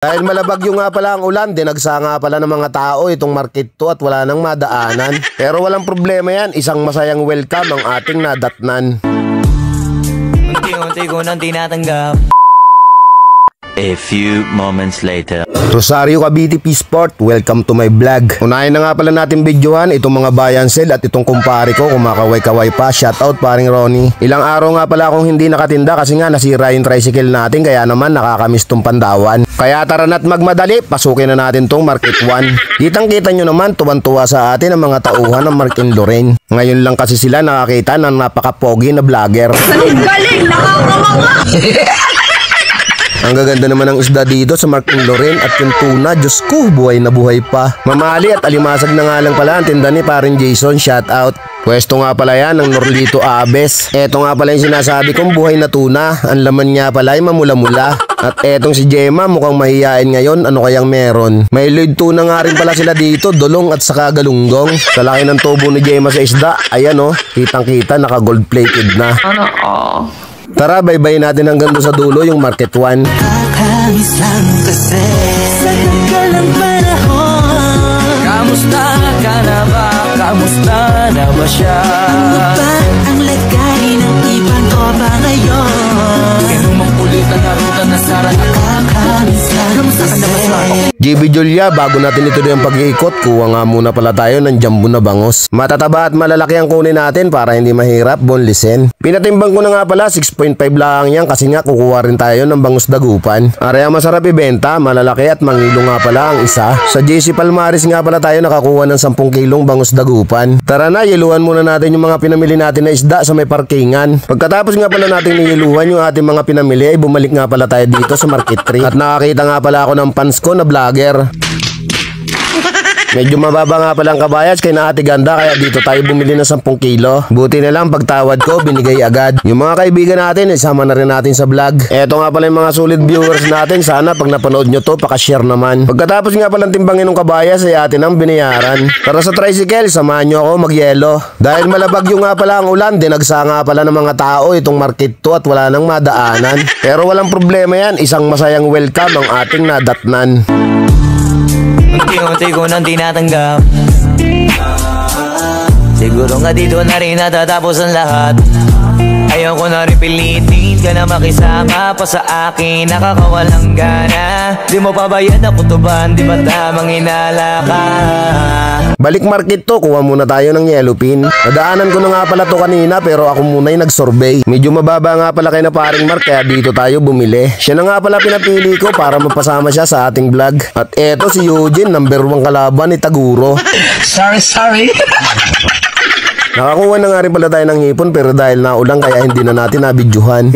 Dahil malabagyo nga pala ang ulan, dinagsa nga pala ng mga tao itong market to at wala nang madaanan. Pero walang problema yan, isang masayang welcome ang ating nadatnan. Unti-unti ko nang tinatanggap. A few moments later. Rosario Cavite P-Sport, welcome to my vlog. Unahin na nga pala natin videohan itong mga bayan sale at itong kumpare ko kumakaway-kaway pa. Shoutout paring Ronnie. Ilang araw nga pala akong hindi nakatinda kasi nga nasira yung tricycle natin, kaya naman nakakamiss tong Pandawan. Kaya tara na't magmadali, pasukin na natin tong Market 1. Kitang-kita nyo naman, tuwan-tuwa sa atin ang mga tauhan ng Mark and Lorraine. Ngayon lang kasi sila nakakita ng napaka-pogi na vlogger. Galing! Nakakamanga! Ang gaganda naman ng isda dito sa Mark and Lorraine at yung tuna, Diyos ko, buhay na buhay pa. Mamali at alimasag na nga lang pala ang tinda ni paring Jason, shoutout. Pwesto nga pala yan ng Norlito Aves. Eto nga pala yung sinasabi kong buhay na tuna. Ang laman nga pala ay mamula-mula. At etong si Gemma mukhang mahihain ngayon, ano kayang meron? May Lloyd tuna nga rin pala sila dito, dolong at saka galunggong. Sa laki ng tubo ni Gemma sa isda, ayan o, kitang-kita naka gold plated na. Tara, bye-bye natin hanggang doon sa dulo yung Market 1. Kakamiss lang kasi sa tagalang panahon. Kamusta ka na ba? Kamusta na ba siya? Ano ba ang lagay ng ipan ko ba ngayon? Kinumang kulitan na ruta na sara. Kakamiss lang kasi. JB Julia, bago natin ituloy ang pag-iikot, kuha nga muna pala tayo ng jumbo na bangus. Matataba at malalaki ang kunin natin para hindi mahirap bonelessin. Pinatimbang ko na nga pala, 6.5 lang yan kasi nga kukuha rin tayo ng bangus dagupan. Area masarap ibenta, malalaki at mangilo nga pala ang isa. Sa JC Palmaris nga pala tayo nakakuha ng 10 kilong bangus dagupan. Tara na, yiluhan muna natin yung mga pinamili natin na isda sa may parkingan. Pagkatapos nga pala natin niyiluhan yung ating mga pinamili ay bumalik nga pala tayo dito sa Market 3. At nakakita nga pala ako ng fans ko na vlogger. Medyo mababa nga pala ang kabayas kay na Ate Ganda, kaya dito tayo bumili ng 10 kilo. Buti na lang pagtawad ko, binigay agad. Yung mga kaibigan natin, isama na rin natin sa vlog. Eto nga pala yung mga solid viewers natin. Sana pag napanood nyo to, pakashare naman. Pagkatapos nga palang timbangin ng kabayas ay atin ang binayaran. Tara sa tricycle, samahan nyo ako magyelo. Dahil malabagyo nga pala ang ulan, dinagsa nga pala ng mga tao itong market to at wala nang madaanan. Pero walang problema yan, isang masayang welcome ang ating nadatnan. Unti-unti ko nang tinatanggap. Siguro nga dito na rin natatapos ang lahat. Ayaw ko na rin pilitin ka na makisama pa sa akin, nakakawalang gana. Di mo pa bayad na kutuban, di ba tamang inala ka? Balik market to, kuha muna tayo ng yellow pin. Nadaanan ko na nga pala to kanina pero ako muna yung nag-survey. Medyo mababa nga pala kay na paring Mark kaya dito tayo bumili. Siya na nga pala pinapili ko para mapasama siya sa ating vlog. At eto si Eugene, number 1 kalaban ni Taguro. Sorry. Nakakuha na nga rin pala tayo ng hipon pero dahil naulan kaya hindi na natin nabidyuhan.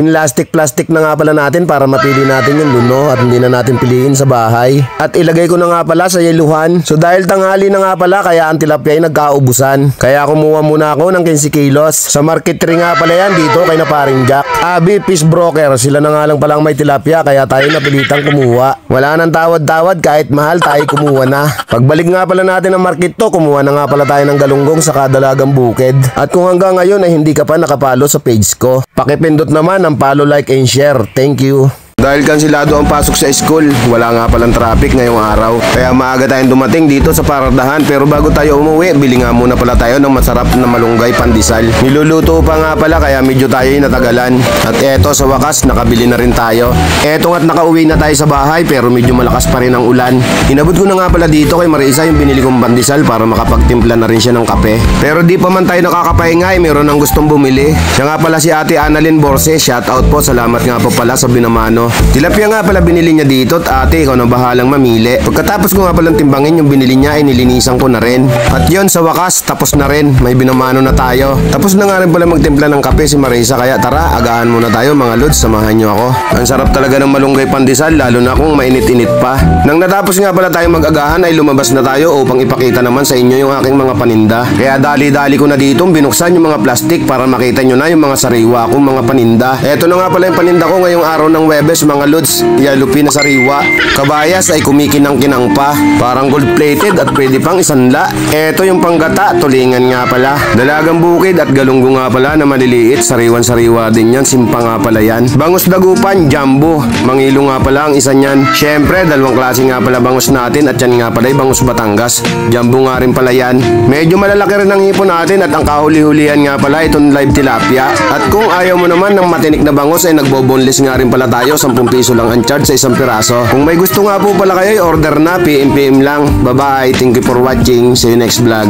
Plastic na nga pala natin para mapili natin yung luno at hindi na natin piliin sa bahay. At ilagay ko na nga pala sa yeluhan. So dahil tanghali na nga pala kaya ang tilapia ay nagkaubusan. Kaya kumuha muna ako ng 15 kilos. Sa Market 3 nga pala yan dito kay na paring Jack. Abi, fish broker, sila na nga lang palang may tilapia kaya tayo napilitang kumuha. Wala nang tawad-tawad, kahit mahal tayo kumuha na. Pagbalik nga pala natin ng market to, kumuha na nga pala tayo ng galunggong sa kadalagang bukid. At kung hanggang ngayon ay hindi ka pa nakapalo sa page ko, pakipindot naman ang follow, like, and share. Thank you. Dahil kansilado ang pasok sa school, wala nga palang traffic ngayong araw. Kaya maaga tayong dumating dito sa paradahan. Pero bago tayo umuwi, bili nga muna pala tayo ng masarap na malunggay pandesal. Niluluto pa nga pala kaya medyo tayo natagalan. At eto sa wakas, nakabili na rin tayo. Eto nga't nakauwi na tayo sa bahay pero medyo malakas pa rin ang ulan. Inabot ko na nga pala dito kay Marisa yung binili kong pandesal para makapagtimpla na rin siya ng kape. Pero di pa man tayo nakakapahinga, meron ang gustong bumili. Siya nga pala si Ate Annalyn Borse, shoutout po, salamat nga po pala sa binamano. Tilapia nga pala binili niya dito at ate, ikaw na bahalang mamili. Pagkatapos ko nga palang timbangin yung binili niya ay nilinisan ko na rin. At yon sa wakas, tapos na rin. May binamano na tayo. Tapos na nga rin pala magtimpla ng kape si Marisa kaya tara, agahan muna tayo mga lods, samahan nyo ako. Ang sarap talaga ng malunggay pandesal lalo na kung mainit-init pa. Nang natapos nga pala tayo mag-agahan ay lumabas na tayo upang ipakita naman sa inyo yung aking mga paninda. Kaya dali-dali ko na dito binuksan yung mga plastic para makita nyo na yung mga sariwa kong mga paninda. Eto na nga pala yung paninda ko ngayong araw ng Webes, mga lods, yalupi na sariwa. Kabayas ay kumikinang-kinang pa, parang gold-plated at pwede pang isanla. Eto yung panggata, tulingan nga pala. Dalagang bukid at galunggo nga pala na maliliit, sariwan-sariwa din yan, simpa nga pala yan. Bangus dagupan, jumbo, mangilo nga pala ang isa niyan. Syempre, dalawang klase nga pala bangus natin at yan nga pala ay bangus Batangas. Jumbo nga rin pala yan. Medyo malalaki rin ang hipon natin at ang kahuli-hulihan nga pala itong live tilapia. At kung ayaw mo naman ng matinik na bangus ay nagbo-boneless nga rin pala tayo, 10 piso lang ang charge sa isang piraso. Kung may gusto nga po pala kayo, order na, PM lang. Bye bye, thank you for watching, see you next vlog.